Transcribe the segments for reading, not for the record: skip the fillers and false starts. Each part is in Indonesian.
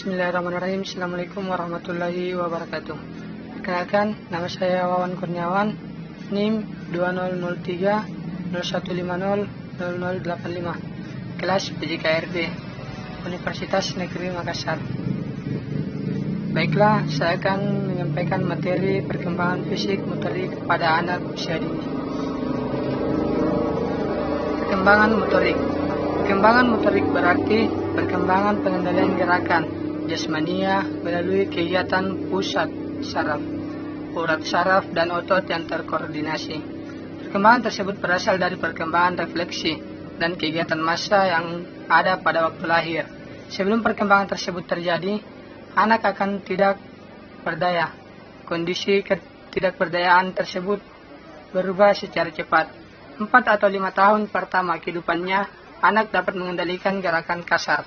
Bismillahirrahmanirrahim. Assalamualaikum warahmatullahi wabarakatuh. Perkenalkan, nama saya Wawan Kurniawan, NIM 2003 0150 0085, kelas PJKRD, Universitas Negeri Makassar. Baiklah, saya akan menyampaikan materi perkembangan fisik motorik pada anak usia dini. Perkembangan motorik. Perkembangan motorik berarti perkembangan pengendalian gerakan jasmania melalui kegiatan pusat saraf, urat saraf, dan otot yang terkoordinasi. Perkembangan tersebut berasal dari perkembangan refleksi dan kegiatan massa yang ada pada waktu lahir. Sebelum perkembangan tersebut terjadi, anak akan tidak berdaya. Kondisi ketidakberdayaan tersebut berubah secara cepat. 4 atau 5 tahun pertama kehidupannya, anak dapat mengendalikan gerakan kasar.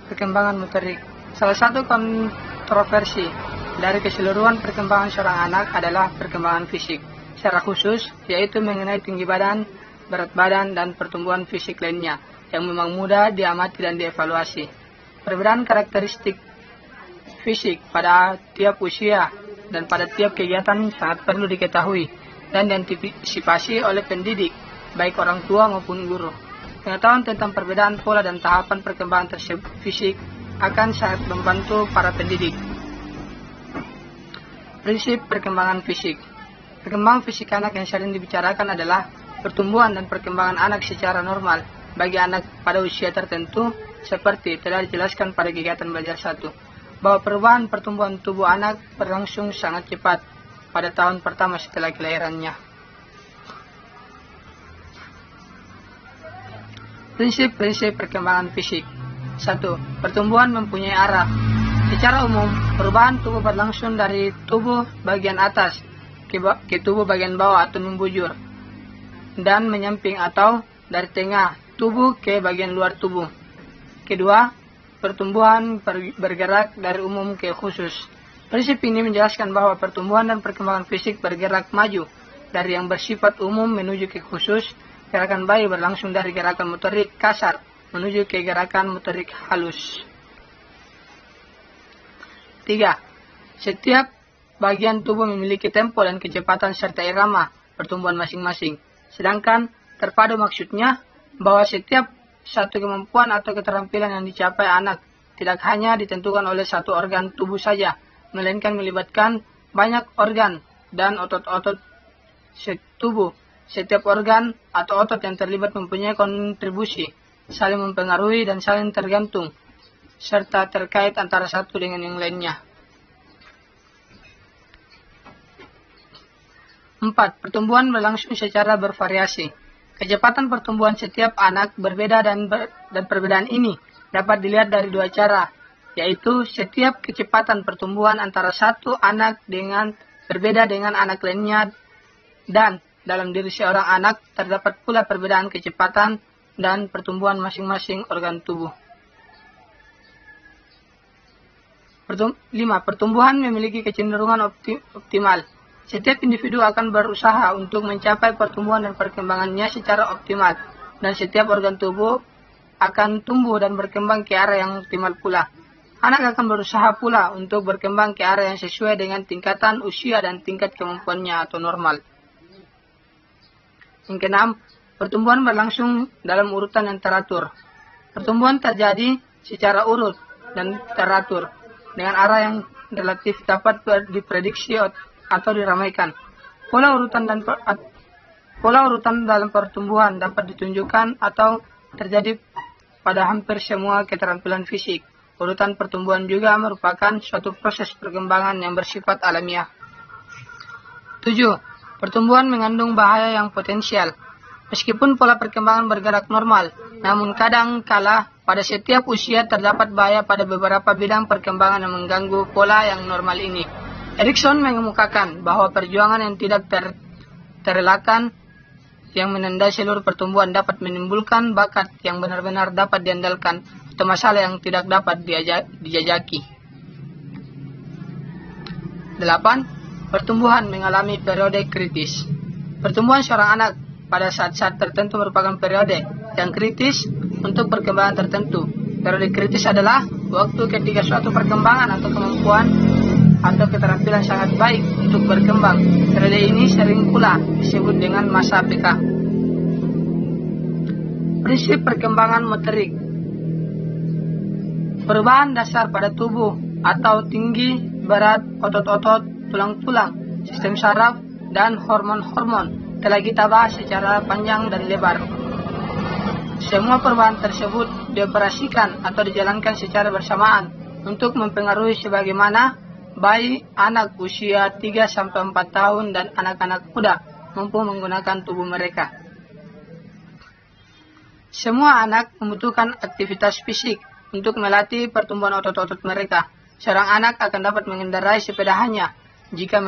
Perkembangan motorik. Salah satu kontroversi dari keseluruhan perkembangan seorang anak adalah perkembangan fisik, secara khusus yaitu mengenai tinggi badan, berat badan, dan pertumbuhan fisik lainnya yang memang mudah diamati dan dievaluasi. Perbedaan karakteristik fisik pada tiap usia dan pada tiap kegiatan sangat perlu diketahui dan diantisipasi oleh pendidik, baik orang tua maupun guru. Pengetahuan tentang perbedaan pola dan tahapan perkembangan tersebut fisik akan sangat membantu para pendidik. Prinsip perkembangan fisik. Perkembangan fisik anak yang sering dibicarakan adalah pertumbuhan dan perkembangan anak secara normal bagi anak pada usia tertentu, seperti telah dijelaskan pada kegiatan belajar 1, bahwa perubahan pertumbuhan tubuh anak berlangsung sangat cepat pada tahun pertama setelah kelahirannya. Prinsip-prinsip perkembangan fisik. 1. Pertumbuhan mempunyai arah. Secara umum, perubahan tubuh berlangsung dari tubuh bagian atas ke tubuh bagian bawah atau membujur, dan menyamping atau dari tengah tubuh ke bagian luar tubuh. Kedua, pertumbuhan bergerak dari umum ke khusus. Prinsip ini menjelaskan bahwa pertumbuhan dan perkembangan fisik bergerak maju dari yang bersifat umum menuju ke khusus. Gerakan bayi berlangsung dari gerakan motorik kasar menuju ke gerakan motorik halus. 3. Setiap bagian tubuh memiliki tempo dan kecepatan serta irama pertumbuhan masing-masing. Sedangkan terpadu maksudnya bahwa setiap satu kemampuan atau keterampilan yang dicapai anak tidak hanya ditentukan oleh satu organ tubuh saja, melainkan melibatkan banyak organ dan otot-otot tubuh. Setiap organ atau otot yang terlibat mempunyai kontribusi, saling mempengaruhi dan saling tergantung, serta terkait antara satu dengan yang lainnya. 4. Pertumbuhan berlangsung secara bervariasi. Kecepatan pertumbuhan setiap anak berbeda dan perbedaan ini dapat dilihat dari 2 cara, yaitu setiap kecepatan pertumbuhan antara satu anak berbeda dengan anak lainnya, dan dalam diri seorang anak terdapat pula perbedaan kecepatan dan pertumbuhan masing-masing organ tubuh. 5. Pertumbuhan memiliki kecenderungan optimal. Setiap individu akan berusaha untuk mencapai pertumbuhan dan perkembangannya secara optimal, dan setiap organ tubuh akan tumbuh dan berkembang ke arah yang optimal pula. Anak akan berusaha pula untuk berkembang ke arah yang sesuai dengan tingkatan usia dan tingkat kemampuannya atau normal. Yang keenam, pertumbuhan berlangsung dalam urutan yang teratur. Pertumbuhan terjadi secara urut dan teratur, dengan arah yang relatif dapat diprediksi atau diramaikan. Pola urutan dalam pertumbuhan dapat ditunjukkan atau terjadi pada hampir semua keterampilan fisik. Urutan pertumbuhan juga merupakan suatu proses perkembangan yang bersifat alamiah. 7. Pertumbuhan mengandung bahaya yang potensial. Meskipun pola perkembangan bergerak normal, namun kadang kala pada setiap usia terdapat bahaya pada beberapa bidang perkembangan yang mengganggu pola yang normal ini. Erikson mengemukakan bahwa perjuangan yang tidak terelakkan yang menandai seluruh pertumbuhan dapat menimbulkan bakat yang benar-benar dapat diandalkan atau masalah yang tidak dapat dijajaki. 8. Pertumbuhan mengalami periode kritis. Pertumbuhan seorang anak pada saat-saat tertentu merupakan periode yang kritis untuk perkembangan tertentu. Periode kritis adalah waktu ketika suatu perkembangan atau kemampuan atau keterampilan sangat baik untuk berkembang. Periode ini sering pula disebut dengan masa PK. Prinsip perkembangan motorik. Perubahan dasar pada tubuh atau tinggi, berat, otot-otot, tulang-tulang, sistem saraf, dan hormon-hormon telah kita bahas secara panjang dan lebar. Semua perubahan tersebut dioperasikan atau dijalankan secara bersamaan untuk mempengaruhi sebagaimana bayi, anak usia 3-4 tahun, dan anak-anak muda mampu menggunakan tubuh mereka. Semua anak membutuhkan aktivitas fisik untuk melatih pertumbuhan otot-otot mereka. Seorang anak akan dapat mengendarai sepeda hanya jika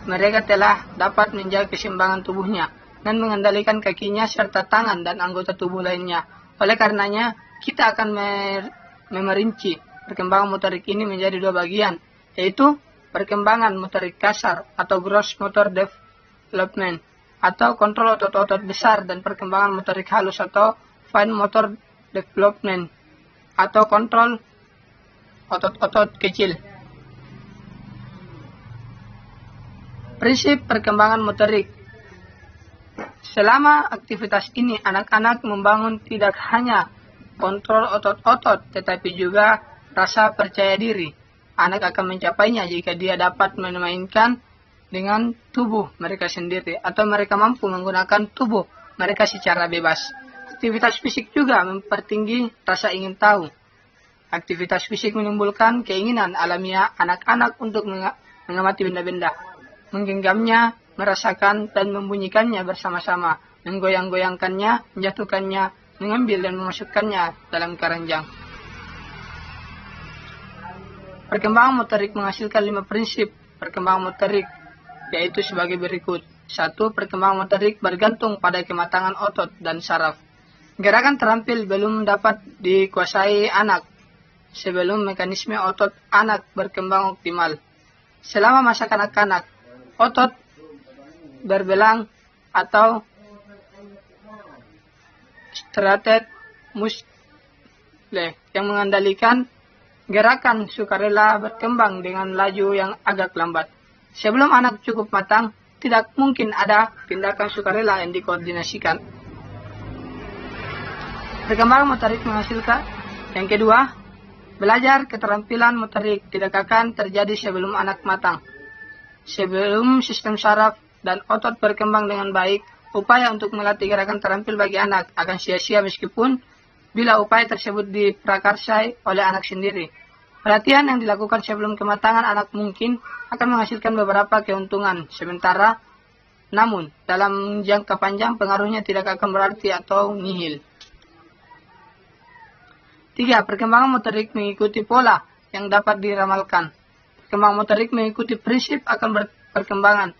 mereka telah dapat menjaga keseimbangan tubuhnya dan mengendalikan kakinya serta tangan dan anggota tubuh lainnya. Oleh karenanya, kita akan memerinci perkembangan motorik ini menjadi dua bagian, yaitu perkembangan motorik kasar atau gross motor development atau kontrol otot-otot besar, dan perkembangan motorik halus atau fine motor development atau kontrol otot-otot kecil. Prinsip perkembangan motorik. Selama aktivitas ini, anak-anak membangun tidak hanya kontrol otot-otot, tetapi juga rasa percaya diri. Anak akan mencapainya jika dia dapat memainkan dengan tubuh mereka sendiri atau mereka mampu menggunakan tubuh mereka secara bebas. Aktivitas fisik juga mempertinggi rasa ingin tahu. Aktivitas fisik menimbulkan keinginan alamiah anak-anak untuk mengamati benda-benda, menggenggamnya, merasakan dan membunyikannya bersama-sama, menggoyang-goyangkannya, menjatuhkannya, mengambil dan memasukkannya dalam keranjang. Perkembangan motorik menghasilkan 5 prinsip perkembangan motorik, yaitu sebagai berikut. 1. Perkembangan motorik bergantung pada kematangan otot dan saraf. Gerakan terampil belum dapat dikuasai anak sebelum mekanisme otot anak berkembang optimal. Selama masa kanak-kanak, otot berbelang atau striated muscle yang mengendalikan gerakan sukarela berkembang dengan laju yang agak lambat. Sebelum anak cukup matang, tidak mungkin ada tindakan sukarela yang dikoordinasikan. Perkembangan motorik menghasilkan. Yang kedua, belajar keterampilan motorik tidak akan terjadi sebelum anak matang. Sebelum sistem saraf dan otot berkembang dengan baik, upaya untuk melatih gerakan terampil bagi anak akan sia-sia meskipun bila upaya tersebut diprakarsai oleh anak sendiri. Pelatihan yang dilakukan sebelum kematangan anak mungkin akan menghasilkan beberapa keuntungan sementara, namun dalam jangka panjang pengaruhnya tidak akan berarti atau nihil. 3. Perkembangan motorik mengikuti pola yang dapat diramalkan. Perkembangan motorik mengikuti prinsip akan perkembangan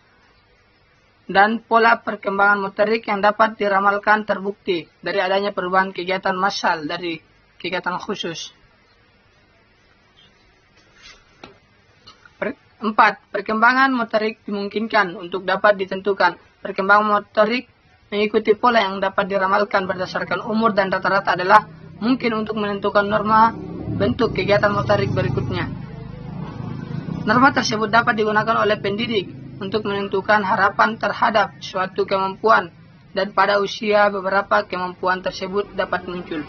dan pola perkembangan motorik yang dapat diramalkan terbukti dari adanya perubahan kegiatan massal dari kegiatan khusus. 4. Perkembangan motorik dimungkinkan untuk dapat ditentukan. Perkembangan motorik mengikuti pola yang dapat diramalkan berdasarkan umur dan rata-rata adalah mungkin untuk menentukan norma bentuk kegiatan motorik berikutnya. Norma tersebut dapat digunakan oleh pendidik untuk menentukan harapan terhadap suatu kemampuan, dan pada usia beberapa kemampuan tersebut dapat muncul.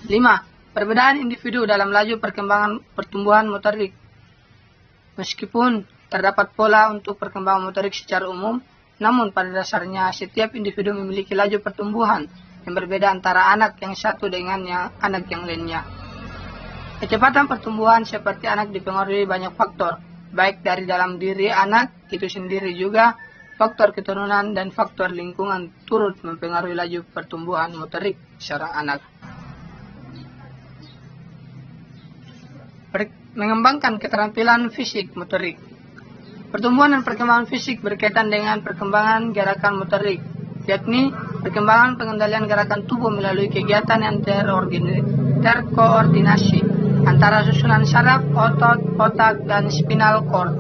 5. Perbedaan individu dalam laju perkembangan pertumbuhan motorik. Meskipun terdapat pola untuk perkembangan motorik secara umum, namun pada dasarnya setiap individu memiliki laju pertumbuhan yang berbeda antara anak yang satu dengan anak yang lainnya. Kecepatan pertumbuhan seperti anak dipengaruhi banyak faktor, baik dari dalam diri anak itu sendiri juga faktor keturunan dan faktor lingkungan turut mempengaruhi laju pertumbuhan motorik seorang anak. Mengembangkan keterampilan fisik motorik. Pertumbuhan dan perkembangan fisik berkaitan dengan perkembangan gerakan motorik, yakni perkembangan pengendalian gerakan tubuh melalui kegiatan yang terkoordinasi antara susunan saraf, otot, otak, dan spinal cord.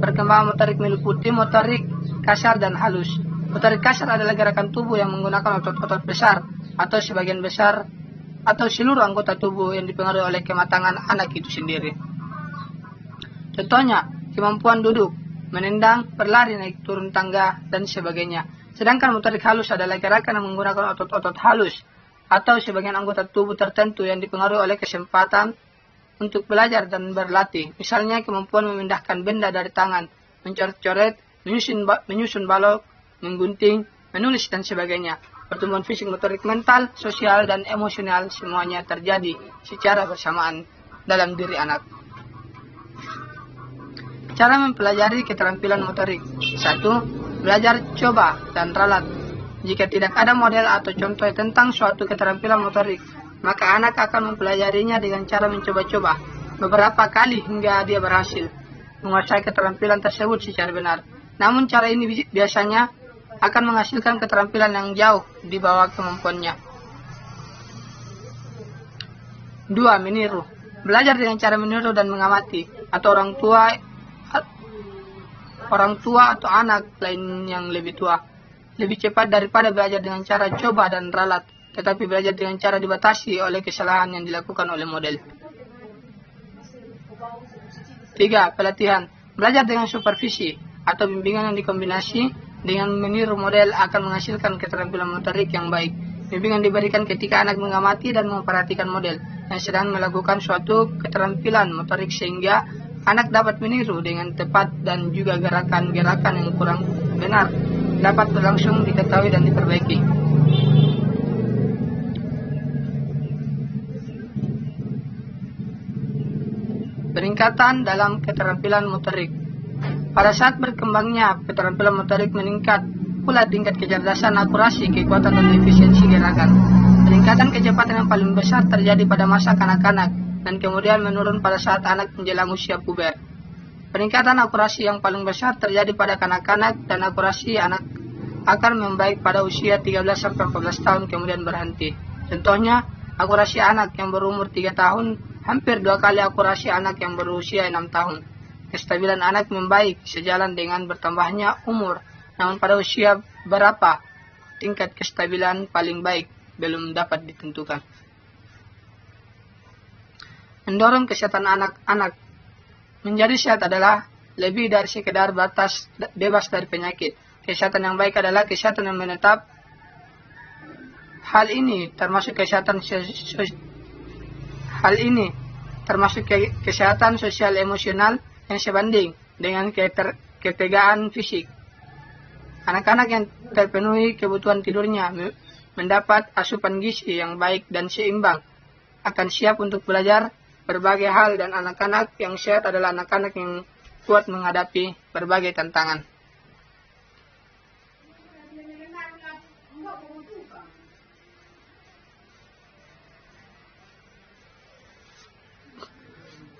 Perkembangan motorik meliputi motorik kasar dan halus. Motorik kasar adalah gerakan tubuh yang menggunakan otot-otot besar atau sebagian besar atau seluruh anggota tubuh yang dipengaruhi oleh kematangan anak itu sendiri. Contohnya, kemampuan duduk, menendang, berlari, naik turun tangga, dan sebagainya. Sedangkan motorik halus adalah gerakan yang menggunakan otot-otot halus atau sebagian anggota tubuh tertentu yang dipengaruhi oleh kesempatan untuk belajar dan berlatih. Misalnya kemampuan memindahkan benda dari tangan, mencoret-coret, menyusun balok, menggunting, menulis, dan sebagainya. Pertumbuhan fisik, motorik, mental, sosial, dan emosional semuanya terjadi secara bersamaan dalam diri anak. Cara mempelajari keterampilan motorik. 1. Belajar coba dan ralat. Jika tidak ada model atau contoh tentang suatu keterampilan motorik, maka anak akan mempelajarinya dengan cara mencoba-coba beberapa kali hingga dia berhasil menguasai keterampilan tersebut secara benar. Namun cara ini biasanya akan menghasilkan keterampilan yang jauh di bawah kemampuannya. 2. Meniru. Belajar dengan cara meniru dan mengamati, atau orang tua atau anak lain yang lebih tua. Lebih cepat daripada belajar dengan cara coba dan ralat, tetapi belajar dengan cara dibatasi oleh kesalahan yang dilakukan oleh model. 3. Pelatihan. Belajar dengan supervisi atau bimbingan yang dikombinasi dengan meniru model akan menghasilkan keterampilan motorik yang baik. Bimbingan diberikan ketika anak mengamati dan memperhatikan model yang sedang melakukan suatu keterampilan motorik sehingga anak dapat meniru dengan tepat dan juga gerakan-gerakan yang kurang benar dapat berlangsung diketahui dan diperbaiki. Peningkatan dalam keterampilan motorik. Pada saat berkembangnya keterampilan motorik meningkat pula tingkat kecerdasan, akurasi, kekuatan, dan efisiensi gerakan. Peningkatan kecepatan yang paling besar terjadi pada masa kanak-kanak dan kemudian menurun pada saat anak menjelang usia puber. Peningkatan akurasi yang paling besar terjadi pada kanak-kanak dan akurasi anak akan membaik pada usia 13-14 tahun kemudian berhenti. Contohnya, akurasi anak yang berumur 3 tahun hampir 2 kali akurasi anak yang berusia 6 tahun. Kestabilan anak membaik sejalan dengan bertambahnya umur, namun pada usia berapa tingkat kestabilan paling baik belum dapat ditentukan. Mendorong kesehatan anak-anak menjadi sehat adalah lebih dari sekedar batas bebas dari penyakit. Kesehatan yang baik adalah kesehatan yang menetap. Hal ini termasuk kesehatan sosial emosional yang sebanding dengan ketegaan fisik. Anak-anak yang terpenuhi kebutuhan tidurnya mendapat asupan gizi yang baik dan seimbang, akan siap untuk belajar berbagai hal, dan anak-anak yang sehat adalah anak-anak yang kuat menghadapi berbagai tantangan.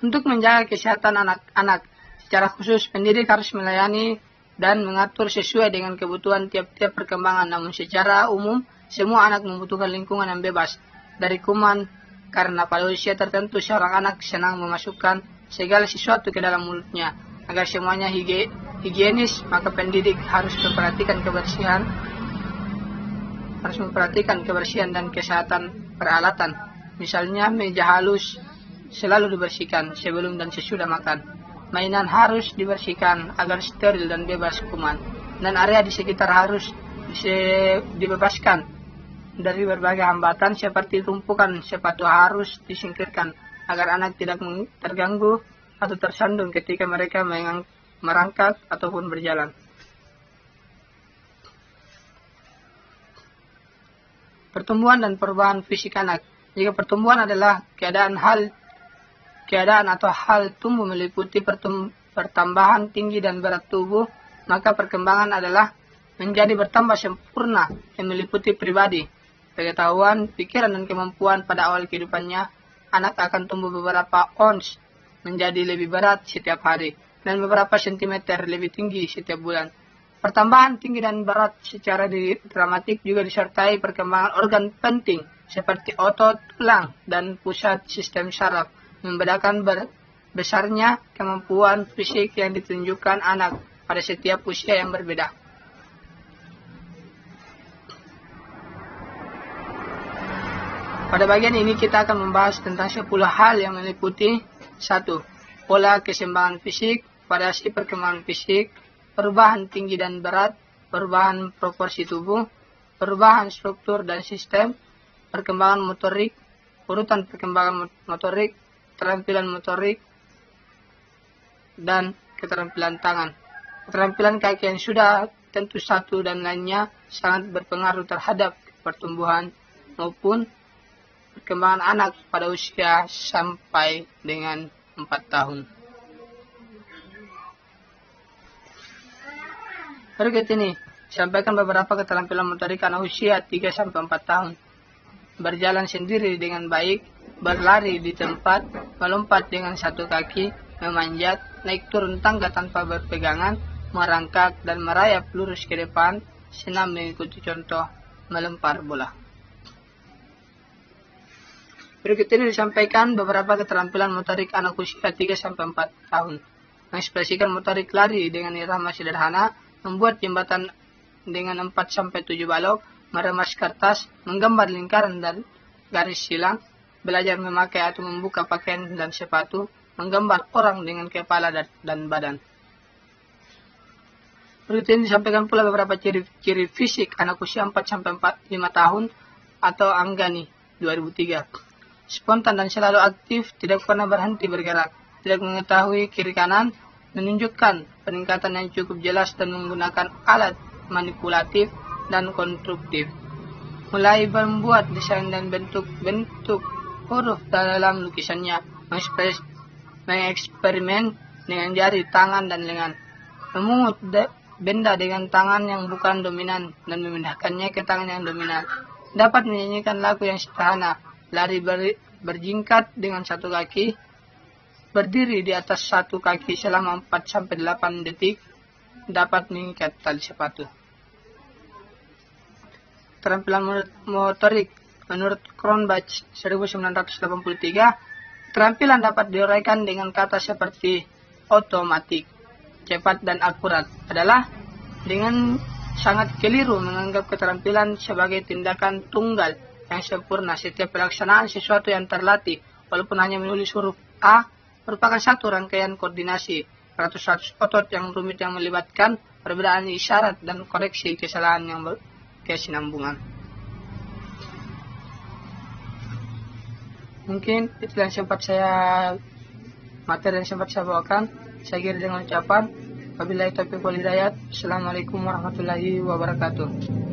Untuk menjaga kesehatan anak-anak, secara khusus pendidik harus melayani dan mengatur sesuai dengan kebutuhan tiap-tiap perkembangan. Namun secara umum, semua anak membutuhkan lingkungan yang bebas dari kuman, karena pada usia tertentu seorang anak senang memasukkan segala sesuatu ke dalam mulutnya. Agar semuanya higienis, maka pendidik harus memperhatikan kebersihan dan kesehatan peralatan. Misalnya meja halus selalu dibersihkan sebelum dan sesudah makan. Mainan harus dibersihkan agar steril dan bebas kuman. Dan area di sekitar harus dibebaskan dari berbagai hambatan seperti tumpukan sepatu harus disingkirkan agar anak tidak terganggu atau tersandung ketika mereka merangkak ataupun berjalan. Pertumbuhan dan perubahan fisik anak. Jika pertumbuhan adalah keadaan atau hal tumbuh meliputi pertambahan tinggi dan berat tubuh, maka perkembangan adalah menjadi bertambah sempurna yang meliputi pribadi, pengetahuan, pikiran, dan kemampuan. Pada awal kehidupannya, anak akan tumbuh beberapa ons menjadi lebih berat setiap hari dan beberapa sentimeter lebih tinggi setiap bulan. Pertambahan tinggi dan berat secara dramatik juga disertai perkembangan organ penting seperti otot, tulang, dan pusat sistem saraf. Membedakan besarnya kemampuan fisik yang ditunjukkan anak pada setiap usia yang berbeda. Pada bagian ini kita akan membahas tentang 10 hal yang meliputi 1. Pola keseimbangan fisik, variasi perkembangan fisik, perubahan tinggi dan berat, perubahan proporsi tubuh, perubahan struktur dan sistem, perkembangan motorik, urutan perkembangan motorik, keterampilan motorik, dan keterampilan tangan. Keterampilan kaki yang sudah tentu satu dan lainnya sangat berpengaruh terhadap pertumbuhan maupun perkembangan anak pada usia sampai dengan 4 tahun. Berikut ini sampaikan beberapa keterampilan motorik anak usia 3-4 tahun. Berjalan sendiri dengan baik, berlari di tempat, melompat dengan satu kaki, memanjat, naik turun tangga tanpa berpegangan, merangkak dan merayap lurus ke depan, senam mengikuti contoh, melempar bola. Berikut ini disampaikan beberapa keterampilan motorik anak usia 3-4 tahun. Mengekspresikan motorik lari dengan irama sederhana, membuat jembatan dengan 4-7 balok, meremas kertas, menggambar lingkaran dan garis silang, belajar memakai atau membuka pakaian dan sepatu, menggambar orang dengan kepala dan badan. Berikut ini disampaikan pula beberapa ciri fisik anak usia 4-5 tahun atau Anggani 2003. Spontan dan selalu aktif, tidak pernah berhenti bergerak, tidak mengetahui kiri kanan, menunjukkan peningkatan yang cukup jelas dan menggunakan alat manipulatif dan konstruktif. Mulai membuat desain dan bentuk-bentuk huruf dalam lukisannya, mengeksperimen dengan jari, tangan, dan lengan, memungut benda dengan tangan yang bukan dominan dan memindahkannya ke tangan yang dominan, dapat menyanyikan lagu yang sederhana, lari berjingkat dengan satu kaki, berdiri di atas satu kaki selama 4-8 detik, dapat mengikat tali sepatu. Keterampilan motorik menurut Cronbach 1983, keterampilan dapat diuraikan dengan kata seperti otomatik, cepat dan akurat adalah dengan sangat keliru menganggap keterampilan sebagai tindakan tunggal yang sempurna. Setiap pelaksanaan sesuatu yang terlatih, walaupun hanya menulis huruf A, merupakan satu rangkaian koordinasi ratus-ratus otot yang rumit yang melibatkan perbedaan isyarat dan koreksi kesalahan yang berkesinambungan. Mungkin itu yang materi yang sempat saya bawakan. Saya kira dengan ucapan wabillahi taufiq wal hidayah. Assalamualaikum warahmatullahi wabarakatuh.